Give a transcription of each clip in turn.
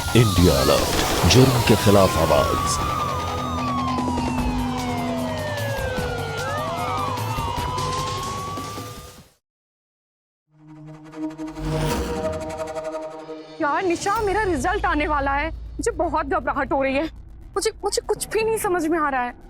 India alert, जुर्म के खिलाफ आवाज। यार निशा, मेरा रिजल्ट आने वाला है। मुझे बहुत घबराहट हो रही है। मुझे कुछ भी नहीं समझ में आ रहा है।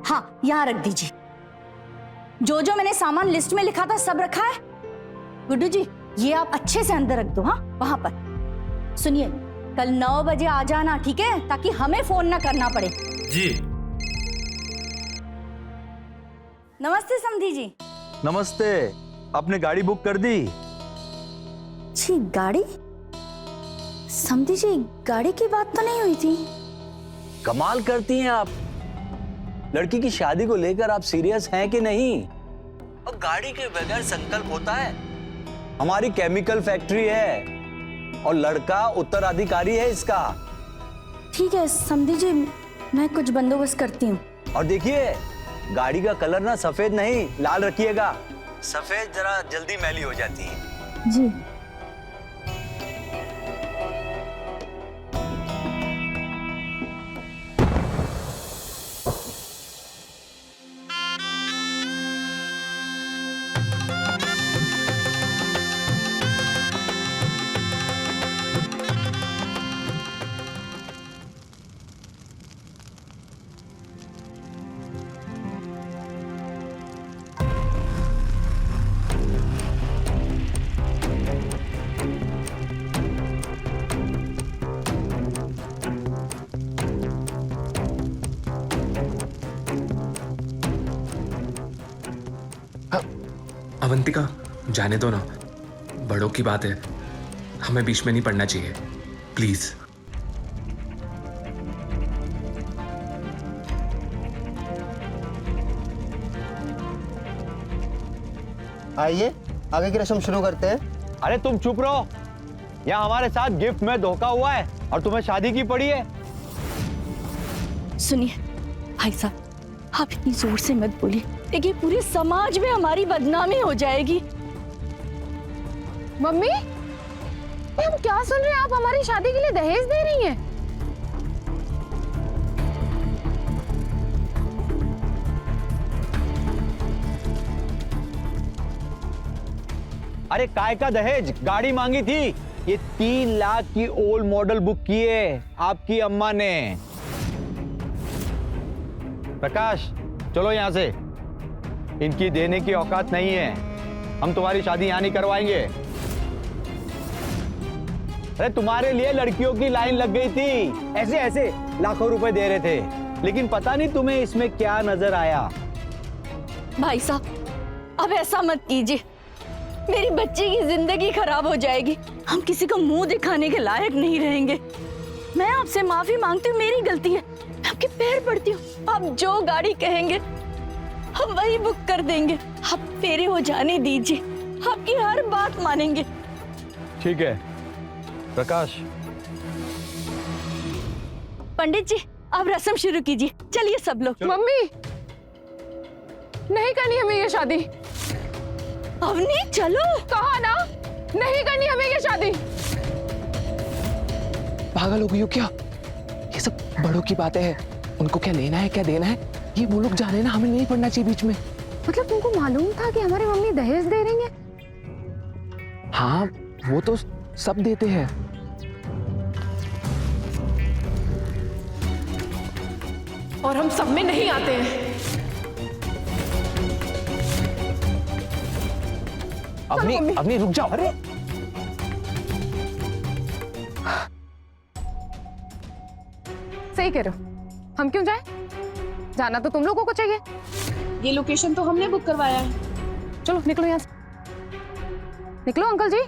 हाँ, यहाँ रख दीजिए। जो जो मैंने सामान लिस्ट में लिखा था सब रखा है। गुड्डू जी, ये आप अच्छे से अंदर रख दो। हाँ, वहां पर। सुनिए, कल 9 बजे आ जाना, ठीक है? ताकि हमें फोन ना करना पड़े। जी। नमस्ते समधी जी। नमस्ते। आपने गाड़ी बुक कर दी? जी, गाड़ी? समधी जी, गाड़ी की बात तो नहीं हुई थी। कमाल करती हैं आप। लड़की की शादी को लेकर आप सीरियस हैं कि नहीं? और गाड़ी के बगैर संकल्प होता है? हमारी केमिकल फैक्ट्री है और लड़का उत्तराधिकारी है इसका। ठीक है समधी जी, मैं कुछ बंदोबस्त करती हूँ। और देखिए, गाड़ी का कलर ना सफेद नहीं, लाल रखिएगा। सफेद जरा जल्दी मैली हो जाती है। जी। अवंतिका, जाने दो ना। बड़ों की बात है, हमें बीच में नहीं पड़ना चाहिए, प्लीज। आइए, आगे की रस्म शुरू करते हैं। अरे तुम चुप रहो। यहाँ हमारे साथ गिफ्ट में धोखा हुआ है और तुम्हें शादी की पड़ी है। सुनिए भाई साहब, आप इतनी जोर से मत बोलिए, देखिए पूरे समाज में हमारी बदनामी हो जाएगी। मम्मी, ये हम क्या सुन रहे हैं? आप हमारी शादी के लिए दहेज दे रही हैं? अरे काय का दहेज? गाड़ी मांगी थी। ये 3 लाख की ओल्ड मॉडल बुक की है आपकी अम्मा ने। प्रकाश, चलो यहां से। इनकी देने की औकात नहीं है। हम तुम्हारी शादी यहां नहीं करवाएंगे। अरे तुम्हारे लिए लड़कियों की लाइन लग गई थी, ऐसे ऐसे लाखों रुपए दे रहे थे, लेकिन पता नहीं तुम्हें इसमें क्या नजर आया। भाई साहब, अब ऐसा मत कीजिए, मेरी बच्ची की जिंदगी खराब हो जाएगी। हम किसी को मुंह दिखाने के लायक नहीं रहेंगे। मैं आपसे माफी मांगती हूँ, मेरी गलती है। मैं आपके पैर पड़ती हूँ। आप जो गाड़ी कहेंगे हम वही बुक कर देंगे। आप फेरे हो जाने दीजिए, आपकी हर बात मानेंगे। ठीक है प्रकाश। पंडित जी, आप रस्म शुरू कीजिए। चलिए सब लोग। मम्मी, नहीं करनी हमें ये शादी। अवनी चलो। कहा ना, नहीं करनी हमें ये शादी। पागल हो गई हो क्या? ये सब बड़ों की बातें हैं, उनको क्या लेना है क्या देना है ये वो लोग जाने ना, हमें नहीं पड़ना चाहिए बीच में। मतलब तुमको मालूम था कि हमारी मम्मी दहेज दे रही है? हाँ, वो तो सब देते हैं। और हम सब में नहीं आते हैं। अवनी रुक जाओ। अरे सही कह रहे हो, हम क्यों जाएं? जाना तो तुम लोगों को चाहिए। ये लोकेशन तो हमने बुक करवाया है। चलो निकलो यहाँ से। निकलो अंकल जी।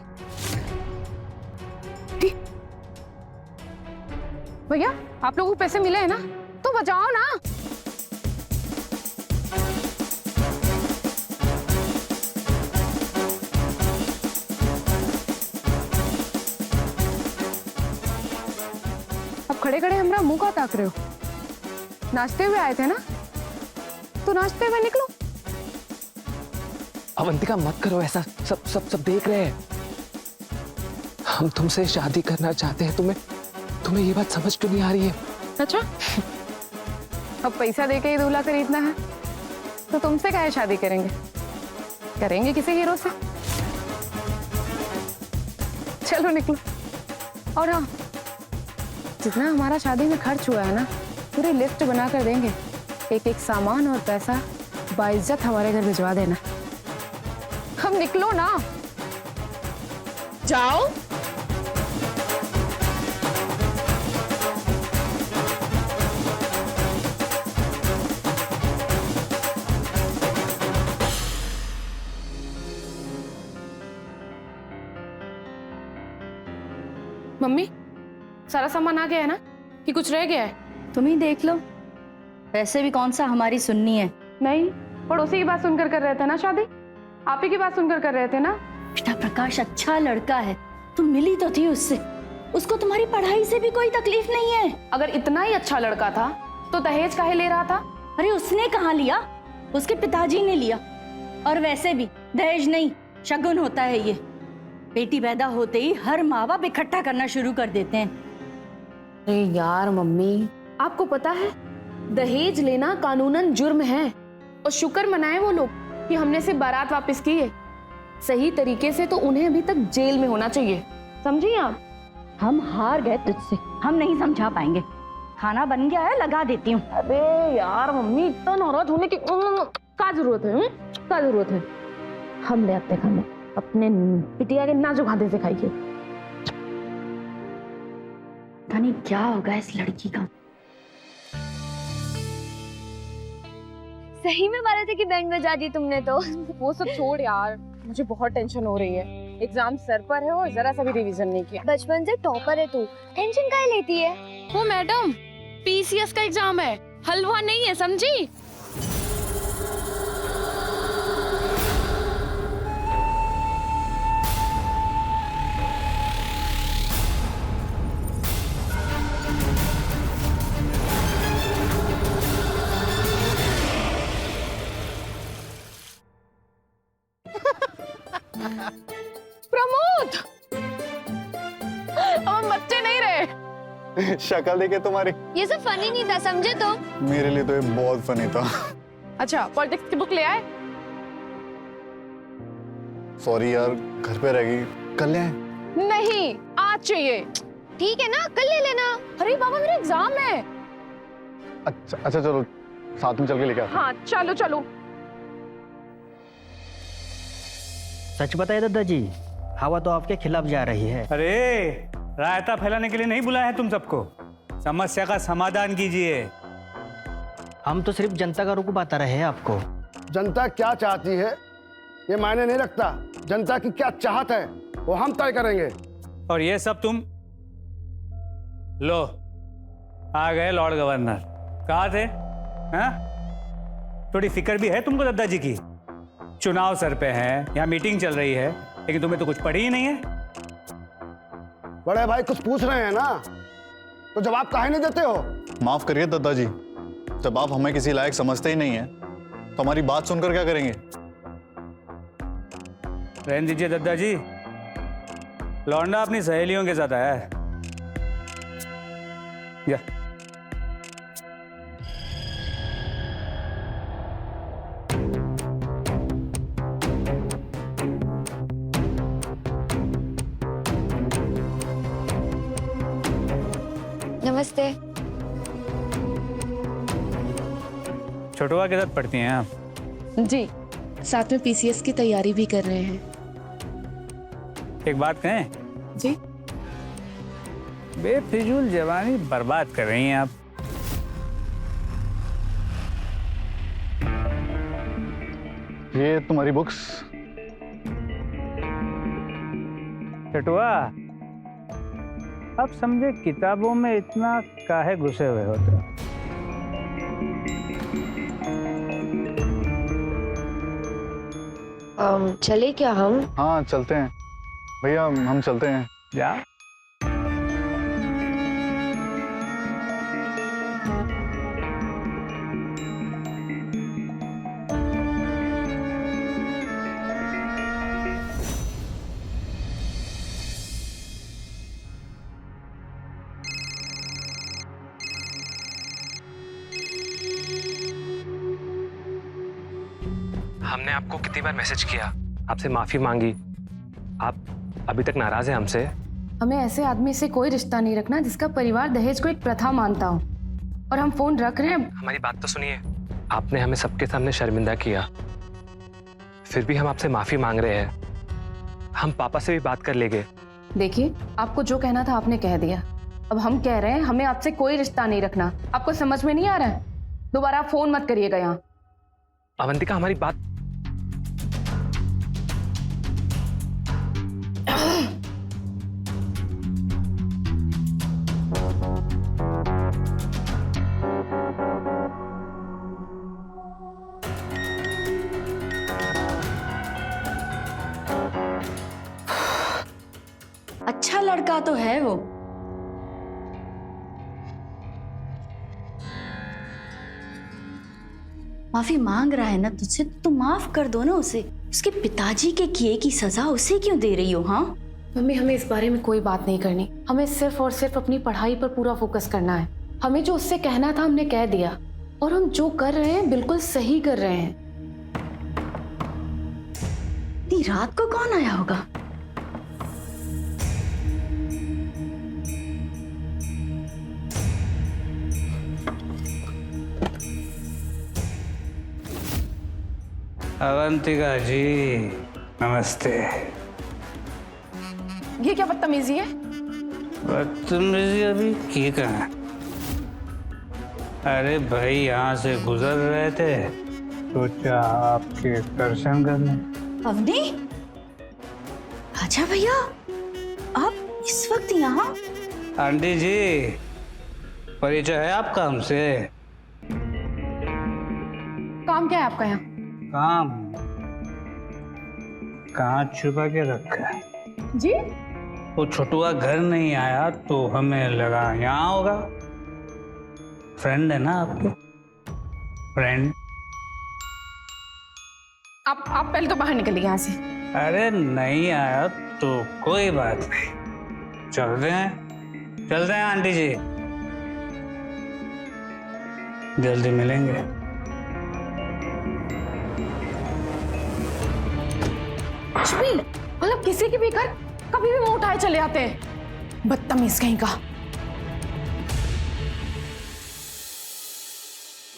भैया आप लोगों को पैसे मिले हैं ना, तो बचाओ ना। अब खड़े खड़े हमारा मुंह का ताक रहे हो? नाचते हुए आए थे ना, तो नाचते हुए निकलो। अवंतिका मत करो ऐसा, सब देख रहे हैं। हम तुमसे शादी करना चाहते हैं, तुम्हें ये बात समझ क्यों नहीं आ रही है? अच्छा, अब पैसा देके ही दूल्हा खरीदना है, तो तुमसे काहे शादी करेंगे? करेंगे किसी हीरो से। चलो निकलो। और हाँ, जितना हमारा शादी में खर्च हुआ है ना, पूरी लिस्ट बना कर देंगे। एक एक सामान और पैसा बाइज्जत हमारे घर भिजवा देना। हम निकलो ना। जाओ। मम्मी, सारा सामान आ गया है ना, कि कुछ रह गया है? तुम ही देख लो। वैसे भी कौन सा हमारी सुननी है? नहीं, पड़ोसी की बात सुनकर कर रहे थे ना शादी। आप ही की बात सुनकर कर रहे थे ना। बेटा प्रकाश अच्छा लड़का है, तुम मिली तो थी उससे। उसको तुम्हारी पढ़ाई से भी कोई तकलीफ नहीं है। अगर इतना ही अच्छा लड़का था तो दहेज काहे ले रहा था? अरे उसने कहाँ लिया, उसके पिताजी ने लिया। और वैसे भी दहेज नहीं, शगुन होता है ये। बेटी पैदा होते ही हर माँ बाप इकट्ठा करना शुरू कर देते हैं। अरे यार मम्मी, आपको पता है दहेज लेना कानूनन जुर्म है। और शुक्र मनाए वो लोग कि हमने से बारात वापस की है। सही तरीके से तो उन्हें अभी तक जेल में होना चाहिए, समझी आप? हम हार गए तुझसे, हम नहीं समझा पाएंगे। खाना बन गया है, लगा देती हूँ। अबे यार मम्मी, इतना नाराज होने की क्या जरूरत है? क्या जरूरत है? हम ले आते खाने, अपने पिटिया के नाजुक हाथे से खाइए। पता नहीं क्या होगा इस लड़की का। सही में 12 थे कि बैंड बजा दी तुमने तो। वो सब छोड़ यार, मुझे बहुत टेंशन हो रही है। एग्जाम सर पर है और जरा सा भी रिवीजन नहीं किया। बचपन से टॉपर है तू, टेंशन काहे लेती है? वो मैडम, पीसीएस का एग्जाम है, हलवा नहीं है, समझी? प्रमोद, हम बच्चे नहीं रहे। शक्ल देखे तुम्हारी। ये सब फनी नहीं था, समझे तो? मेरे लिए तो ये बहुत फनी था। अच्छा, पॉलिटिक्स की बुक ले आए? सॉरी यार, घर पे रह गई, कल ले आए? नहीं, आज चाहिए। ठीक है ना, कल ले लेना। अरे बाबा, मेरा एग्जाम है। अच्छा चलो, साथ में चल के लेके आते हैं। हाँ चलो चलो। सच बताइए दादाजी, हवा तो आपके खिलाफ जा रही है। अरे रायता फैलाने के लिए नहीं बुलाया है तुम सबको, समस्या का समाधान कीजिए। हम तो सिर्फ जनता का रुख बता रहे हैं आपको। जनता क्या चाहती है ये मायने नहीं रखता, जनता की क्या चाहत है वो हम तय करेंगे। और ये सब तुम लो, आ गए लॉर्ड गवर्नर। कहाँ थे? हाँ, थोड़ी फिक्र भी है तुमको दादाजी की? चुनाव सर पे है, यहाँ मीटिंग चल रही है, लेकिन तुम्हें तो कुछ पड़ी ही नहीं है। बड़े भाई कुछ पूछ रहे हैं ना, तो जवाब काहे नहीं देते हो? माफ करिए दादाजी, जब आप हमें किसी लायक समझते ही नहीं है तो हमारी बात सुनकर क्या करेंगे? रहने दीजिए दादाजी, लौंडा अपनी सहेलियों के साथ आया है। या नमस्ते। छोटुआ के साथ पढ़ती हैं आप? जी, साथ में पीसीएस की तैयारी भी कर रहे हैं। एक बात कहें? जी। बेफिजूल जवानी बर्बाद कर रही हैं आप। ये तुम्हारी बुक्स। छोटुआ, अब समझे किताबों में इतना काहे घुसे हुए होते हो? चले क्या हम? हाँ चलते हैं भैया, हम चलते हैं। जा। हमने आपको कितनी बार मैसेज किया, आपसे माफी मांगी, आप अभी तक नाराज हैं हमसे। हमें ऐसे आदमी से कोई रिश्ता नहीं रखना जिसका परिवार दहेज को एक प्रथा मानता हो। और हम फोन रख रहे हैं। हमारी बात तो सुनिए, आपने हमें सबके सामने शर्मिंदा किया, फिर भी हम आपसे माफी मांग रहे हैं। हम पापा से भी बात कर लेंगे। देखिए, आपको जो कहना था आपने कह दिया। अब हम कह रहे हैं हमें आपसे कोई रिश्ता नहीं रखना। आपको समझ में नहीं आ रहा है? दोबारा आप फोन मत करिएगा यहाँ। अवंतिका, हमारी बात अच्छा लड़का तो है वो। माफी मांग रहा है ना तुझसे, तो माफ कर दो ना उसे। उसके पिताजी के किए की सजा उसे क्यों दे रही हो? हाँ मम्मी, हमें इस बारे में कोई बात नहीं करनी। हमें सिर्फ और सिर्फ अपनी पढ़ाई पर पूरा फोकस करना है। हमें जो उससे कहना था हमने कह दिया, और हम जो कर रहे हैं बिल्कुल सही कर रहे हैं। इतनी रात को कौन आया होगा? अवंतिका जी नमस्ते। ये क्या बदतमीजी है? बदतमीजी अभी की कहाँ? अरे भाई, यहाँ से गुजर रहे थे, सोचा आपके दर्शन करने। अवनी, अच्छा भैया, आप इस वक्त यहाँ? आंटी जी, परिचय है आपका हमसे? काम क्या है आपका यहाँ? काम कहाँ छुपा के रखा है जी? वो छोटुआ घर नहीं आया तो हमें लगा यहाँ होगा। फ्रेंड है ना आपके? फ्रेंड। आप पहले तो बाहर निकलिए यहाँ से। अरे नहीं आया तो कोई बात नहीं, चलते हैं आंटी जी, जल्दी मिलेंगे। कुछ भी मतलब किसी की भी घर कभी भी मुंह उठाए चले आते हैं। बदतमीज कहीं का।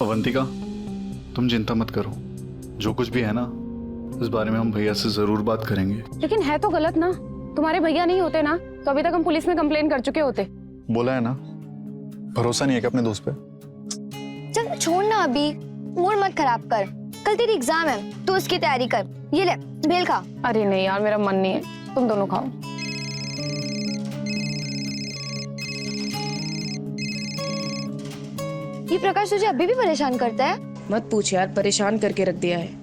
अवंतिका, तुम चिंता मत करो, जो कुछ भी है ना, इस बारे में हम भैया से जरूर बात करेंगे। लेकिन है तो गलत ना। तुम्हारे भैया नहीं होते ना तो अभी तक हम पुलिस में कंप्लेन कर चुके होते। बोला है ना, भरोसा नहीं है क्या अपने दोस्त पे? चल छोड़ ना, अभी मूड मत खराब कर। कल तेरी एग्जाम है, तू उसकी तैयारी कर। ये ले भेल खा। अरे नहीं यार, मेरा मन नहीं है, तुम दोनों खाओ। ये प्रकाश तुझे अभी भी परेशान करता है? मत पूछ यार, परेशान करके रख दिया है।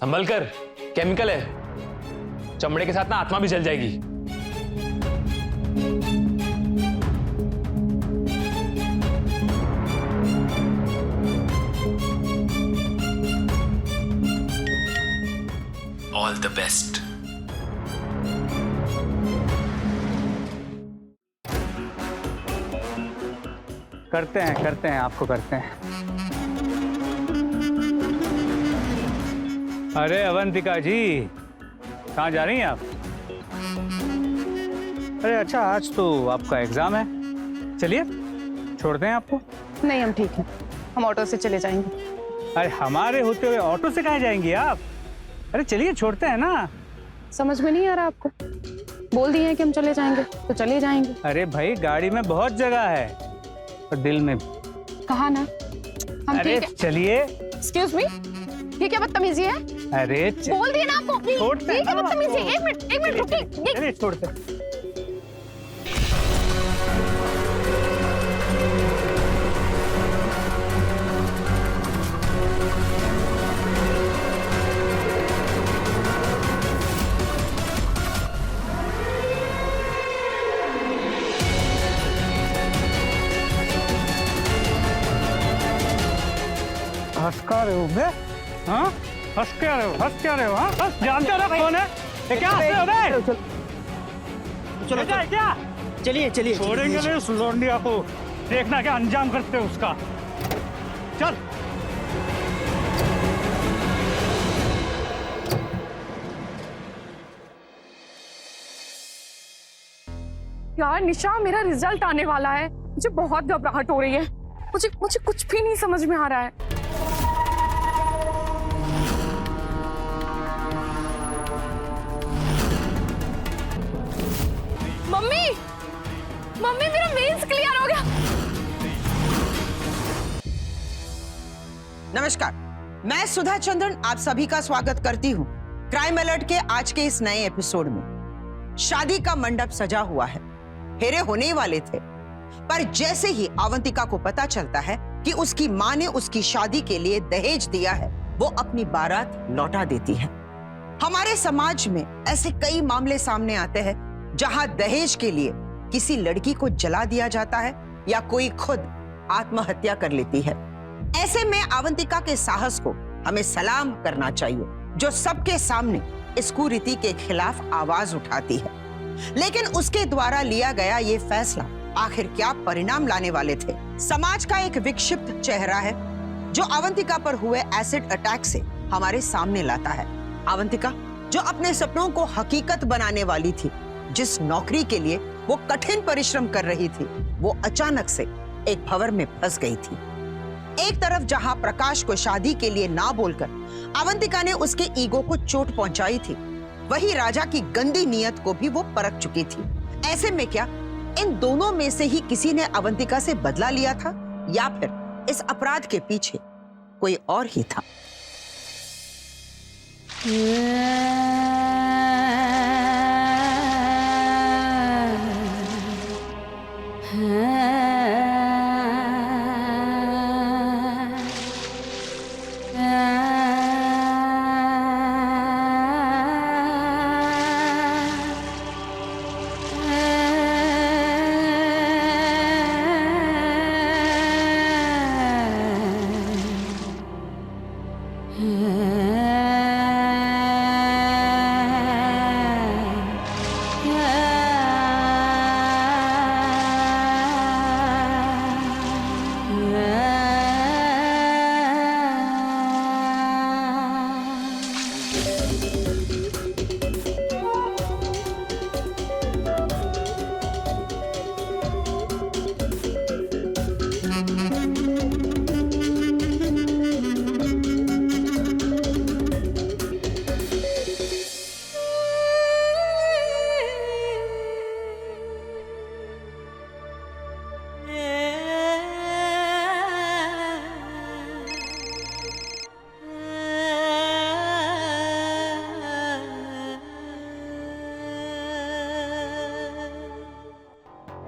संभल कर, केमिकल है, चमड़े के साथ ना आत्मा भी जल जाएगी। All the best. करते हैं आपको करते हैं। अरे अवंतिका जी, कहाँ जा रही हैं आप? अरे अच्छा, आज तो आपका एग्जाम है, चलिए छोड़ते हैं आपको। नहीं, हम ठीक हैं, हम ऑटो से चले जाएंगे। अरे हमारे होते हुए ऑटो से कहाँ जाएंगी आप? अरे चलिए छोड़ते हैं ना। समझ में नहीं आ रहा आपको? बोल दिए हैं कि हम चले जाएंगे तो चले जाएंगे। अरे भाई गाड़ी में बहुत जगह है और दिल में भी। कहा ना हम। अरे ठीक है, चलिए। एक्सक्यूज मी, ये क्या बदतमीजी है? अरे बोल दिए ना आपको। छोड़ते ये क्या बदतमीजी है? एक मिनट रुकिए। चलिए छोड़ते। हंस क्या रहे हो बे? हाँ? हंस क्या रहे हो? हंस क्या रहे हो? हाँ? हंस जानते हो ना कौन है? ये क्या हंस रहे हो बे? चलो क्या? चलिए चलिए। छोड़ेंगे नहीं उस लौंडिया को। देखना क्या अंजाम करते हो उसका। चल। यार निशा, मेरा रिजल्ट आने वाला है, मुझे बहुत घबराहट हो रही है। मुझे कुछ भी नहीं समझ में आ रहा है। मम्मी, मम्मी मेरा मेंस क्लियर हो गया। नमस्कार, मैं सुधा चंद्रन आप सभी का स्वागत करती हूँ क्राइम अलर्ट के आज के इस नए एपिसोड में। शादी का मंडप सजा हुआ है, फेरे होने ही वाले थे, पर जैसे ही अवंतिका को पता चलता है कि उसकी माँ ने उसकी शादी के लिए दहेज दिया है, वो अपनी बारात लौटा देती है। हमारे समाज में ऐसे कई मामले सामने आते हैं जहां दहेज के लिए किसी लड़की को जला दिया जाता है या कोई खुद आत्महत्या कर लेती है। ऐसे में अवंतिका के साहस को हमें सलाम करना चाहिए, जो सबके सामने इस कुरीति के खिलाफ आवाज उठाती है। लेकिन उसके द्वारा लिया गया ये फैसला आखिर क्या परिणाम लाने वाले थे? समाज का एक विक्षिप्त चेहरा है जो अवंतिका पर हुए एसिड अटैक से हमारे सामने लाता है। अवंतिका जो अपने सपनों को हकीकत बनाने वाली थी, जिस नौकरी के लिए वो कठिन परिश्रम कर रही थी, वो अचानक से एक भंवर में फंस गई थी। एक तरफ जहां प्रकाश को शादी के लिए ना बोलकर अवंतिका ने उसके ईगो को चोट पहुंचाई थी, वही राजा की गंदी नीयत को भी वो परख चुकी थी। ऐसे में क्या इन दोनों में से ही किसी ने अवंतिका से बदला लिया था, या फिर इस अपराध के पीछे कोई और ही था?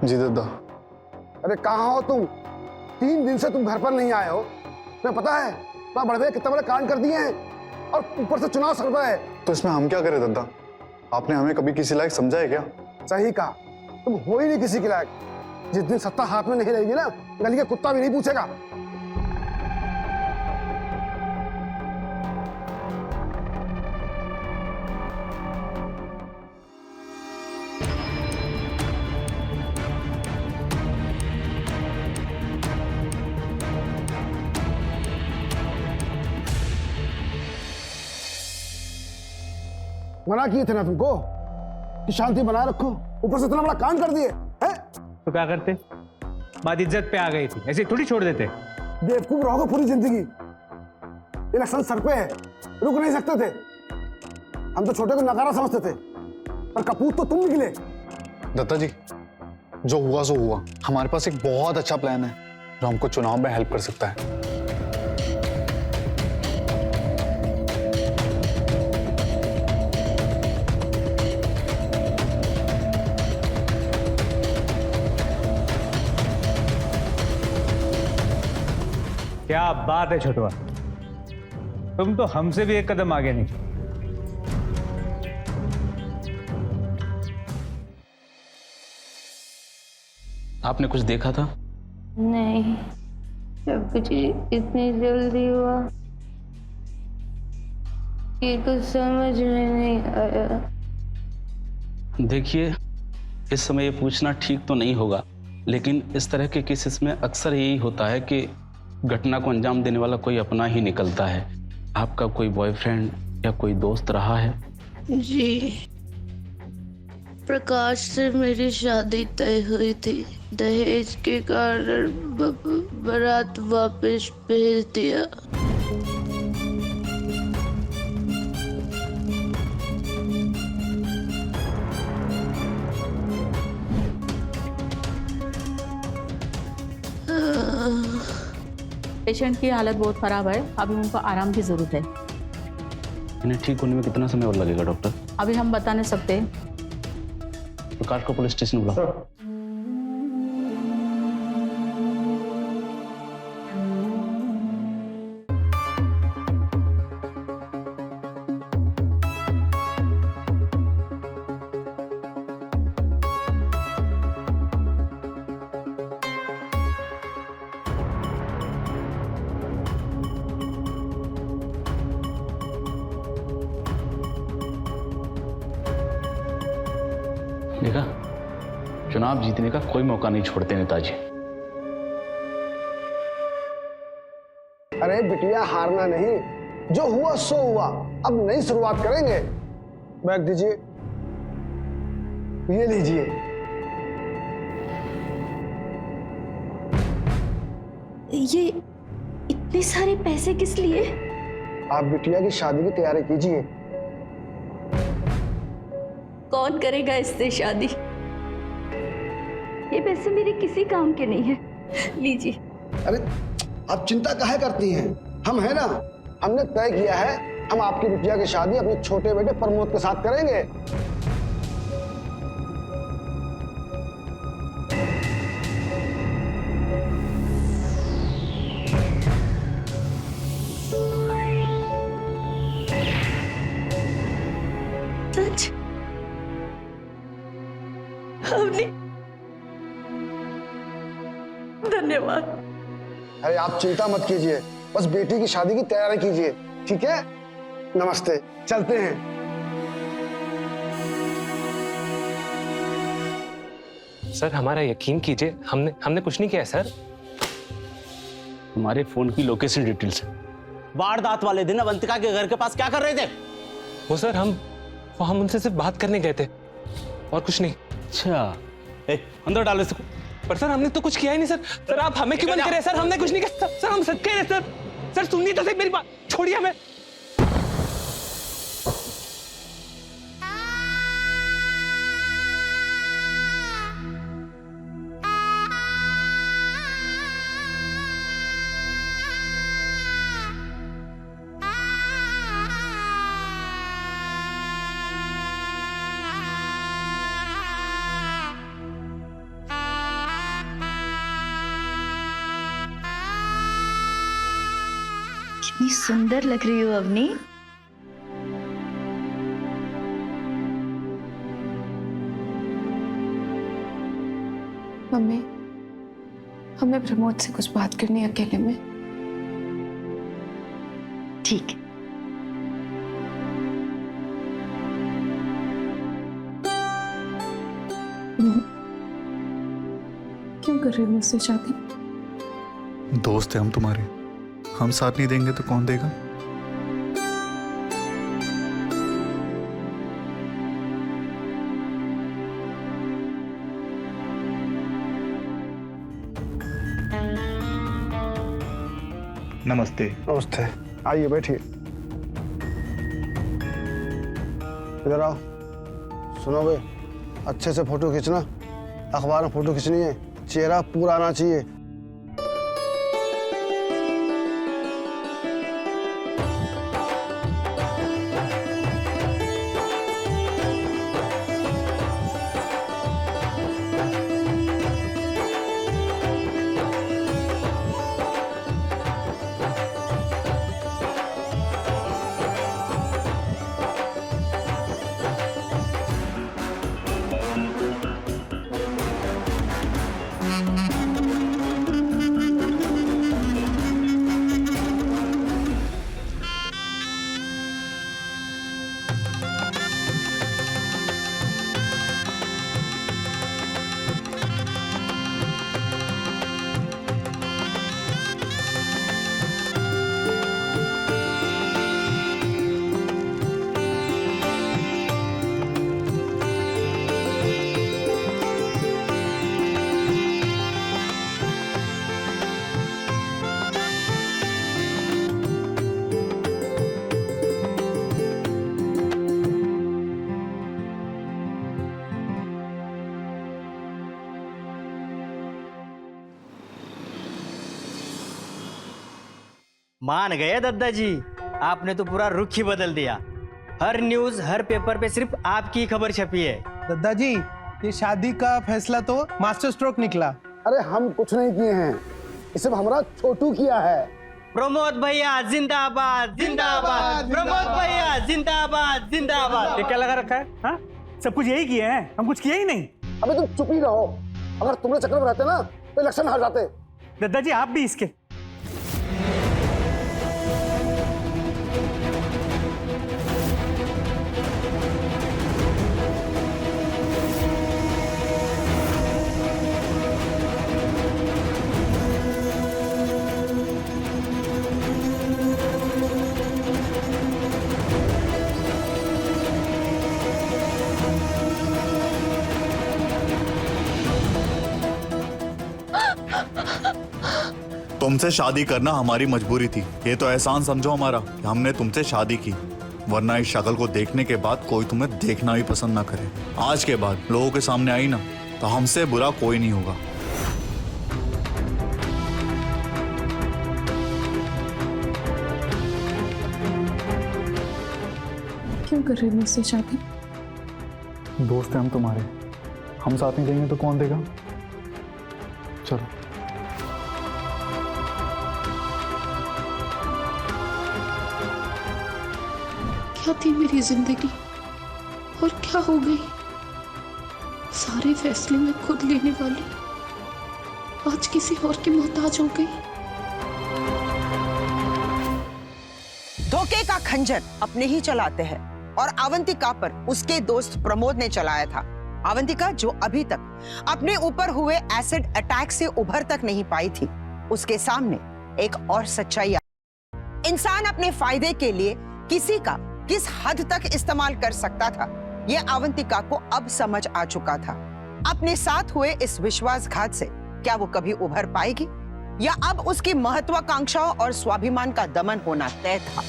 जी दादा। अरे कहाँ हो तुम? 3 दिन से तुम घर पर नहीं आए हो। तुम्हें पता है वहाँ बड़े कितने बड़े कांड कर दिए हैं, और ऊपर से चुनाव सर पर है। तो इसमें हम क्या करें दादा? आपने हमें कभी किसी लायक समझा है क्या? सही कहा, तुम हो ही नहीं किसी के लायक। जिस दिन सत्ता हाथ में नहीं रहेगी ना, गली का कुत्ता भी नहीं पूछेगा। मना किए थे ना तुमको कि शांति बनाए रखो, ऊपर से इतना बड़ा कांड कर दिए हैं। तो क्या करते? बात इज्जत पे आ गई थी, ऐसे थोड़ी छोड़ देते। बेवकूफ रहोगे पूरी जिंदगी। इलेक्शन सर पे है, रुक नहीं सकते थे। हम तो छोटे को नकारा समझते थे, पर कपूत तो तुम निकले। दत्ता जी, जो हुआ सो हुआ। हमारे पास एक बहुत अच्छा प्लान है जो हमको चुनाव में हेल्प कर सकता है। क्या बात है छोटवा, तुम तो हमसे भी एक कदम आगे निकले। आपने कुछ देखा था? नहीं, सब कुछ इतनी जल्दी हुआ कि कुछ समझ में नहीं आया। देखिए, इस समय ये पूछना ठीक तो नहीं होगा, लेकिन इस तरह के केसेस में अक्सर यही होता है कि घटना को अंजाम देने वाला कोई अपना ही निकलता है। आपका कोई बॉयफ्रेंड या कोई दोस्त रहा है? जी, प्रकाश से मेरी शादी तय हुई थी। दहेज के कारण बारात वापस भेज दिया। पेशेंट की हालत बहुत खराब है, अभी उनको आराम की जरूरत है। इन्हें ठीक होने में कितना समय और लगेगा डॉक्टर? अभी हम बता नहीं सकते। प्रकाश को पुलिस स्टेशन बुलाओ। देखा, चुनाव जीतने का कोई मौका नहीं छोड़ते नेताजी। अरे बिटिया, हारना नहीं, जो हुआ सो हुआ। अब नई शुरुआत करेंगे। बैग दीजिए, ये लीजिए। ये इतने सारे पैसे किस लिए? आप बिटिया की शादी की तैयारी कीजिए। कौन करेगा इससे शादी? ये पैसे मेरे किसी काम के नहीं है। लीजिए। अरे आप चिंता काहे करती हैं? हम है ना, हमने तय किया है, हम आपकी बिटिया की शादी अपने छोटे बेटे प्रमोद के साथ करेंगे। सच? अवनी, धन्यवाद। अरे आप चिंता मत कीजिए, बस बेटी की शादी की तैयारी कीजिए, ठीक है? नमस्ते, चलते हैं। सर, हमारा यकीन कीजिए, हमने कुछ नहीं किया है सर। हमारे फोन की लोकेशन डिटेल्स। वारदात वाले दिन अवंतिका के घर के पास क्या कर रहे थे? वो सर, हम उनसे सिर्फ बात करने गए थे और कुछ नहीं। अच्छा, अंदर डालो इसको। पर सर, हमने तो कुछ किया ही नहीं सर। सर, आप हमें क्यों बंद कर रहे हैं सर? हमने कुछ नहीं किया सर, हम सच कह रहे हैं सर। सर सुनिए तो सही मेरी बात, छोड़िए हमें। कितनी सुंदर लग रही हो अवनी। मम्मी, हमें प्रमोद से कुछ बात करनी है अकेले में। ठीक। क्यों कर रहे हो मुझसे शादी? दोस्त है हम तुम्हारे, हम साथ नहीं देंगे तो कौन देगा? नमस्ते। नमस्ते, आइए बैठिए। इधर आओ। सुनो बे, अच्छे से फोटो खींचना, अखबार में फोटो खींचनी है, चेहरा पूरा आना चाहिए। मान गए दादाजी, आपने तो पूरा रुख ही बदल दिया। हर न्यूज, हर पेपर पे सिर्फ आपकी खबर छपी है। दादाजी, ये शादी का फैसला तो मास्टर स्ट्रोक निकला। अरे हम कुछ नहीं किए हैं, ये सब हमारा छोटू किया है। प्रमोद भैया जिंदाबाद जिंदाबाद, प्रमोद भैया जिंदाबाद जिंदाबाद। ये क्या लगा रखा है? हाँ, सब कुछ यही किए हैं, हम कुछ किए ही नहीं। अबे तुम चुप ही रहो, अगर तुमने चक्कर में रहते ना तो इलेक्शन हार जाते। दादाजी आप भी इसके। तुमसे शादी करना हमारी मजबूरी थी, ये तो एहसान समझो हमारा कि हमने तुमसे शादी की, वरना इस शक्ल को देखने के बाद कोई तुम्हें देखना भी पसंद ना करे। आज के बाद लोगों के सामने आई ना तो हमसे बुरा कोई नहीं होगा। क्यों कर रहे हो मुझसे शादी? दोस्त हैं हम तुम्हारे, हम साथ नहीं देंगे तो कौन देगा? चलो। क्या थी मेरी जिंदगी और क्या हो गई? सारे फैसले मैं खुद लेने वाली, आज किसी और की मोहताज हो गई। धोखे का खंजर अपने ही चलाते हैं और अवंतिका पर उसके दोस्त प्रमोद ने चलाया था। अवंतिका जो अभी तक अपने ऊपर हुए एसिड अटैक से उभर तक नहीं पाई थी, उसके सामने एक और सच्चाई। इंसान अपने फायदे के लिए किसी का किस हद तक इस्तेमाल कर सकता था, यह अवंतिका को अब समझ आ चुका था। अपने साथ हुए इस विश्वासघात से क्या वो कभी उभर पाएगी, या अब उसकी महत्वाकांक्षाओं और स्वाभिमान का दमन होना तय था?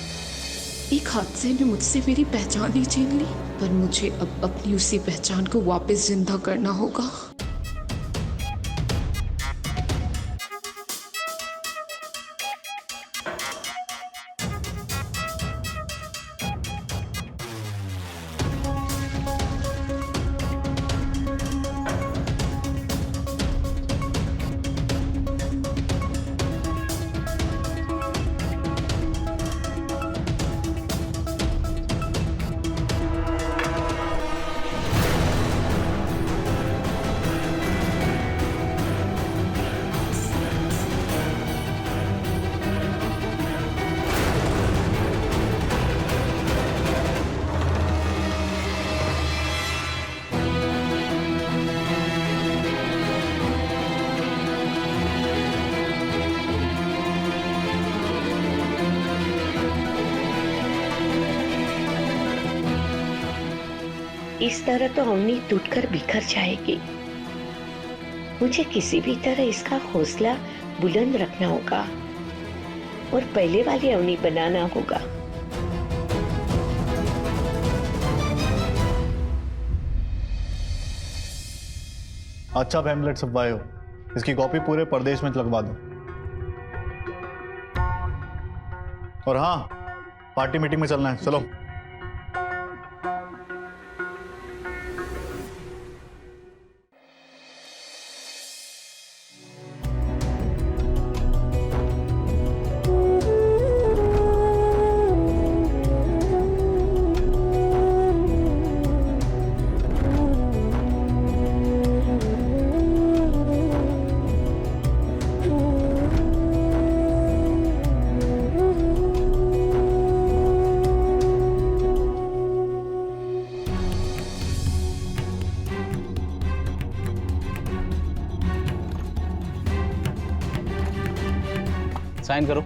एक हादसे ने मुझसे मेरी पहचान ही छीन ली, पर मुझे अब अपनी उसी पहचान को वापस जिंदा करना होगा। इस तरह तो अवनी टूटकर बिखर जाएगी। मुझे किसी भी तरह इसका हौसला बुलंद रखना होगा और पहले वाली अवनी बनाना होगा। अच्छा पैम्फलेट छपवाए हो, इसकी कॉपी पूरे प्रदेश में लगवा दो। और हाँ, पार्टी मीटिंग में चलना है, चलो। साइन करो।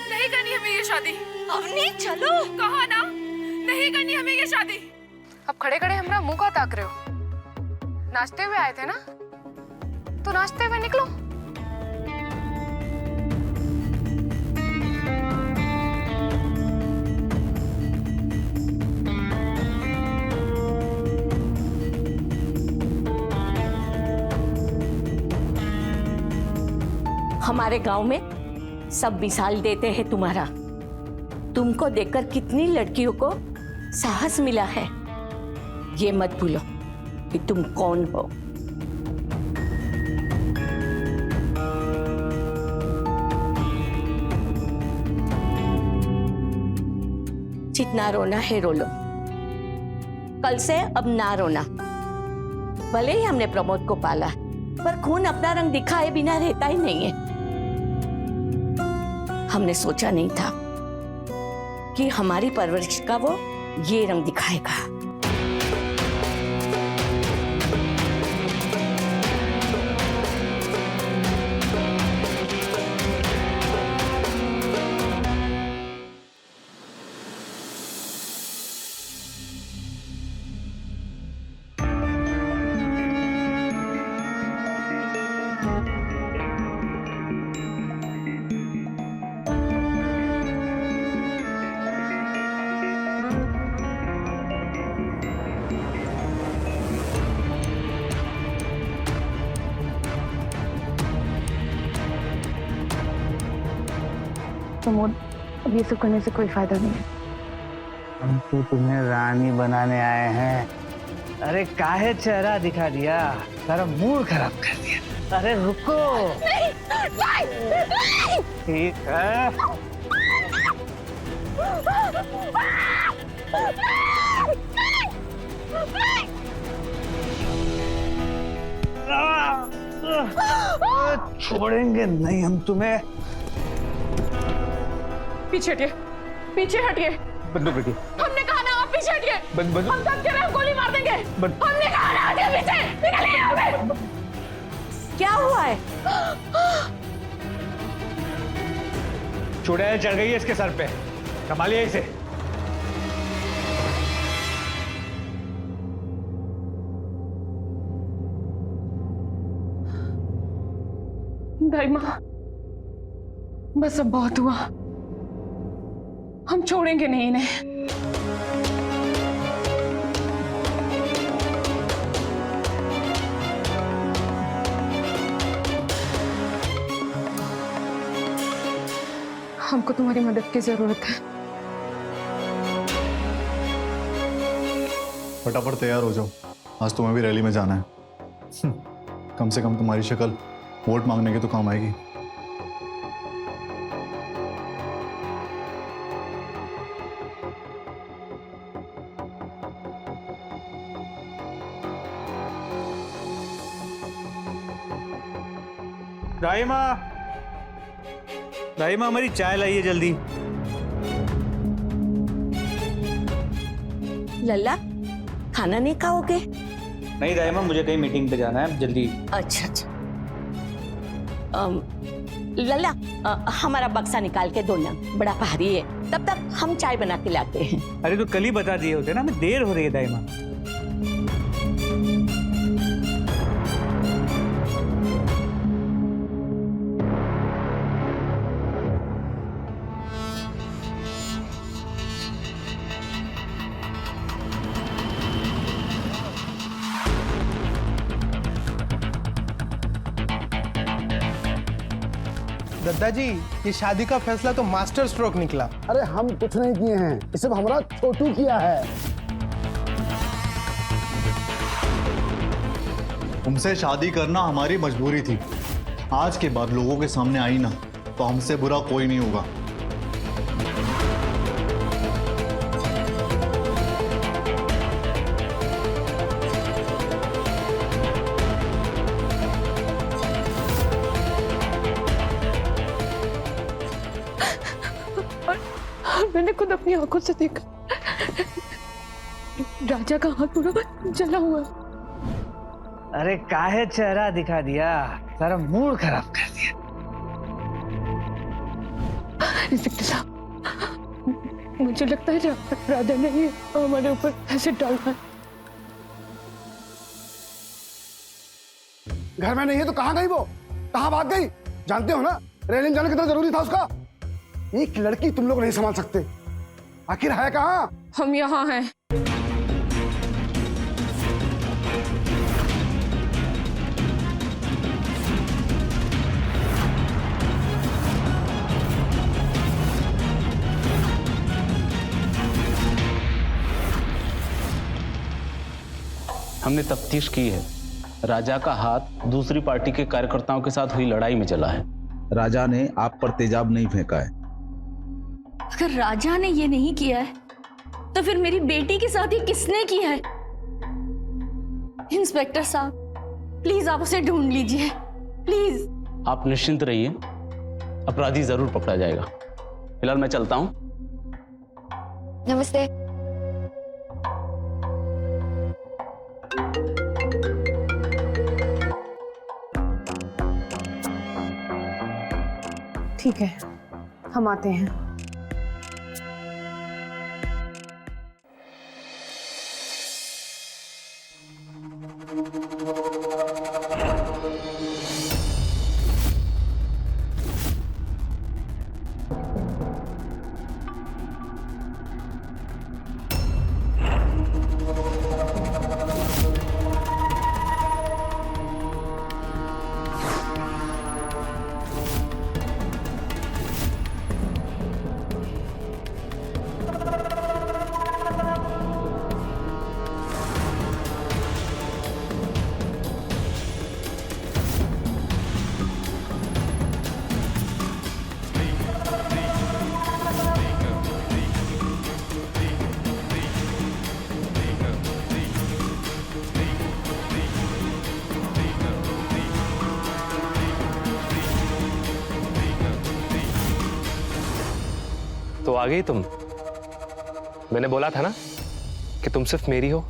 नहीं करनी हमें ये शादी। अवनी चलो। कहा ना नहीं करनी हमें ये शादी। अब खड़े खड़े हमरा मुंह का ताक रहे हो? नाचते हुए आए थे ना, तो नाचते हुए निकलो। हमारे गांव में सब मिसाल देते हैं तुम्हारा। तुमको देखकर कितनी लड़कियों को साहस मिला है। ये मत भूलो कि तुम कौन हो। जितना रोना है रो लो, कल से अब ना रोना। भले ही हमने प्रमोद को पाला, पर खून अपना रंग दिखाए बिना रहता ही नहीं है। हमने सोचा नहीं था कि हमारी परवरिश का वो ये रंग दिखाएगा। प्रमोद, अब ये सब करने से कोई फायदा नहीं है। हम तो तुम्हें रानी बनाने आए हैं। अरे काहे चेहरा दिखा दिया, सारा मूड खराब कर दिया। अरे रुको। नहीं, नहीं। ठीक है। छोड़ेंगे नहीं हम तुम्हें। पीछे हटिए, पीछे हटिए। बंदूक रखिए। हमने कहा ना आप पीछे हटिए। बंदूक। हम सब कह रहे गोली मार देंगे। हमने कहा ना हटिए पीछे। निकलिए यहाँ से। क्या हुआ है? चुड़ैल चढ़ गई है इसके सर पे, संभालिए इसे। दाई माँ, बस अब बहुत हुआ। हम छोड़ेंगे नहीं इन्हें। हमको तुम्हारी मदद की जरूरत है। फटाफट तैयार हो जाओ, आज तुम्हें भी रैली में जाना है। कम से कम तुम्हारी शक्ल वोट मांगने के तो काम आएगी। दाइमा, दाइमा हमारी चाय लाइए जल्दी। लल्ला, खाना नहीं खाओगे? नहीं दाइमा, मुझे कहीं मीटिंग पे जाना है, जल्दी। अच्छा अच्छा। लल्ला, हमारा बक्सा निकाल के दो ना, बड़ा भारी है। तब तक हम चाय बना के लाते हैं। अरे तो कल ही बता दिए होते ना, हमें देर हो रही है दाइमा। दद्दा जी, ये शादी का फैसला तो मास्टर स्ट्रोक निकला। अरे हम कुछ नहीं किए हैं, इसे हमारा छोटू किया है। तुमसे शादी करना हमारी मजबूरी थी। आज के बाद लोगों के सामने आई ना तो हमसे बुरा कोई नहीं होगा। मैंने खुद अपनी आंखों से देखा, राजा का हाथ पूरा जला हुआ। अरे काहे चेहरा दिखा दिया, सारा मूड खराब कर दिया। इंस्पेक्टर साहब, मुझे लगता है राजा ने ये हमारे ऊपर ऐसे डाला है। घर में नहीं है तो कहाँ गई वो? कहाँ भाग गई? जानते हो ना रेलिंग जाना कितना जरूरी था उसका। एक लड़की तुम लोग नहीं संभाल सकते, आखिर है कहाँ? हम यहाँ हैं। हमने तफ्तीश की है, राजा का हाथ दूसरी पार्टी के कार्यकर्ताओं के साथ हुई लड़ाई में जला है। राजा ने आप पर तेजाब नहीं फेंका है। अगर राजा ने ये नहीं किया है तो फिर मेरी बेटी के साथ ही किसने किया है? इंस्पेक्टर साहब, प्लीज आप उसे ढूंढ लीजिए, प्लीज। आप निश्चिंत रहिए, अपराधी जरूर पकड़ा जाएगा। फिलहाल मैं चलता हूं। नमस्ते। ठीक है, हम आते हैं। तो आ गई तुम। मैंने बोला था ना कि तुम सिर्फ मेरी हो।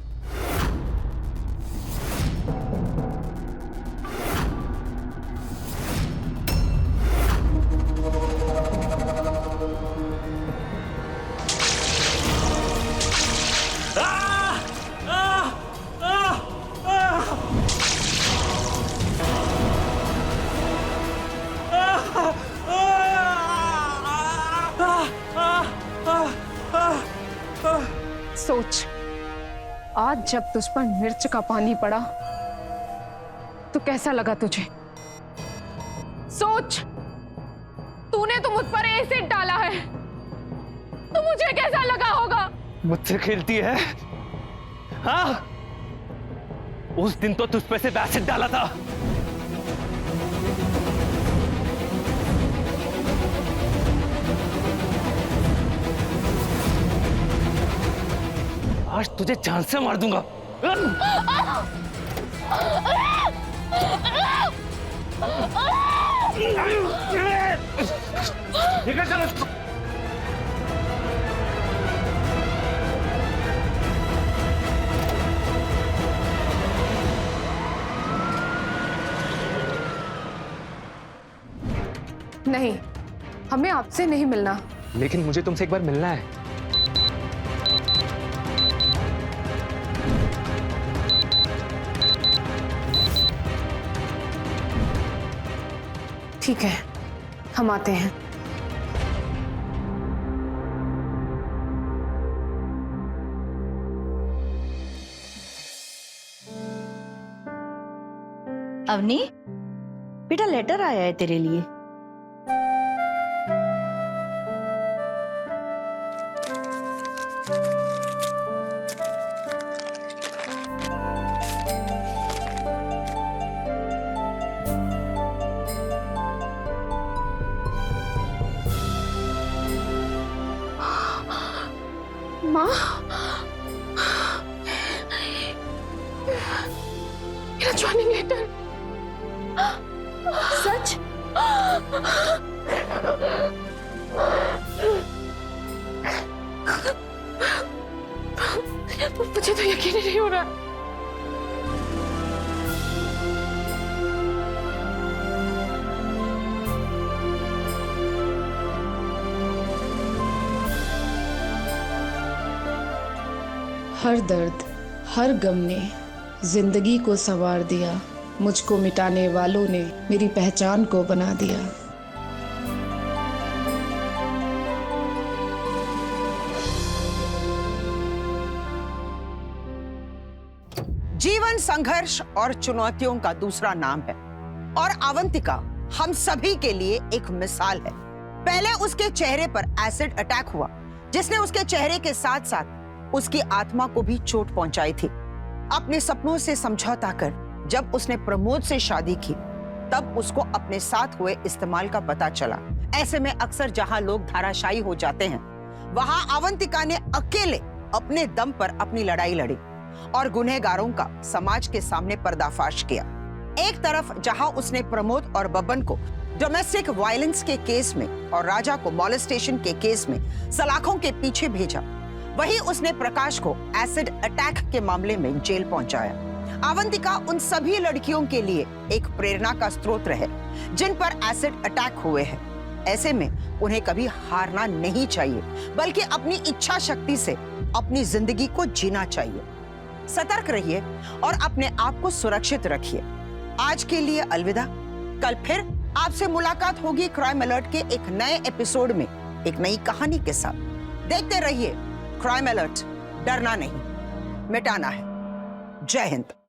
सोच, आज जब तुझ पर मिर्च का पानी पड़ा तो कैसा लगा तुझे? सोच, तूने तो मुझ पर एसिड डाला है तो मुझे कैसा लगा होगा? मुझसे खेलती है? हाँ, उस दिन तो तुझ पे से एसिड डाला था। आज तुझे जान से मार दूंगा। नहीं, हमें आपसे नहीं मिलना। लेकिन मुझे तुमसे एक बार मिलना है। ठीक है, हम आते हैं। अवनी, बेटा लेटर आया है तेरे लिए। माँ, मेरा ज्वाइनिंग लेटर। सच? मुझे तो यकीन ही नहीं हो रहा। हर दर्द, हर गम ने जिंदगी को संवार दिया, मुझको मिटाने वालों ने मेरी पहचान को बना दिया। जीवन संघर्ष और चुनौतियों का दूसरा नाम है और अवंतिका हम सभी के लिए एक मिसाल है। पहले उसके चेहरे पर एसिड अटैक हुआ जिसने उसके चेहरे के साथ साथ उसकी आत्मा को भी चोट पहुंचाई थी। अपने सपनों से समझौता कर जब उसने प्रमोद से शादी की तब उसको अपने साथ हुए इस्तेमाल का पता चला। ऐसे में अक्सर जहां लोग धाराशायी हो जाते हैं वहां अवंतिका ने अकेले अपने दम पर अपनी लड़ाई लड़ी और गुनहगारों का समाज के सामने पर्दाफाश किया। एक तरफ जहां उसने प्रमोद और बब्बन को डोमेस्टिक वायलेंस के केस में और राजा को मॉलेस्टेशन के केस में सलाखों के पीछे भेजा, वहीं उसने प्रकाश को एसिड अटैक के मामले में जेल पहुंचाया। अवंतिका उन सभी लड़कियों के लिए एक प्रेरणा का स्रोत रहे जिन पर एसिड अटैक हुए हैं। ऐसे में उन्हें कभी हारना नहीं चाहिए बल्कि अपनी इच्छा शक्ति से अपनी जिंदगी को जीना चाहिए। सतर्क रहिए और अपने आप को सुरक्षित रखिए। आज के लिए अलविदा। कल फिर आपसे मुलाकात होगी क्राइम अलर्ट के एक नए एपिसोड में एक नई कहानी के साथ। देखते रहिए क्राइम अलर्ट। डरना नहीं, मिटाना है। जय हिंद।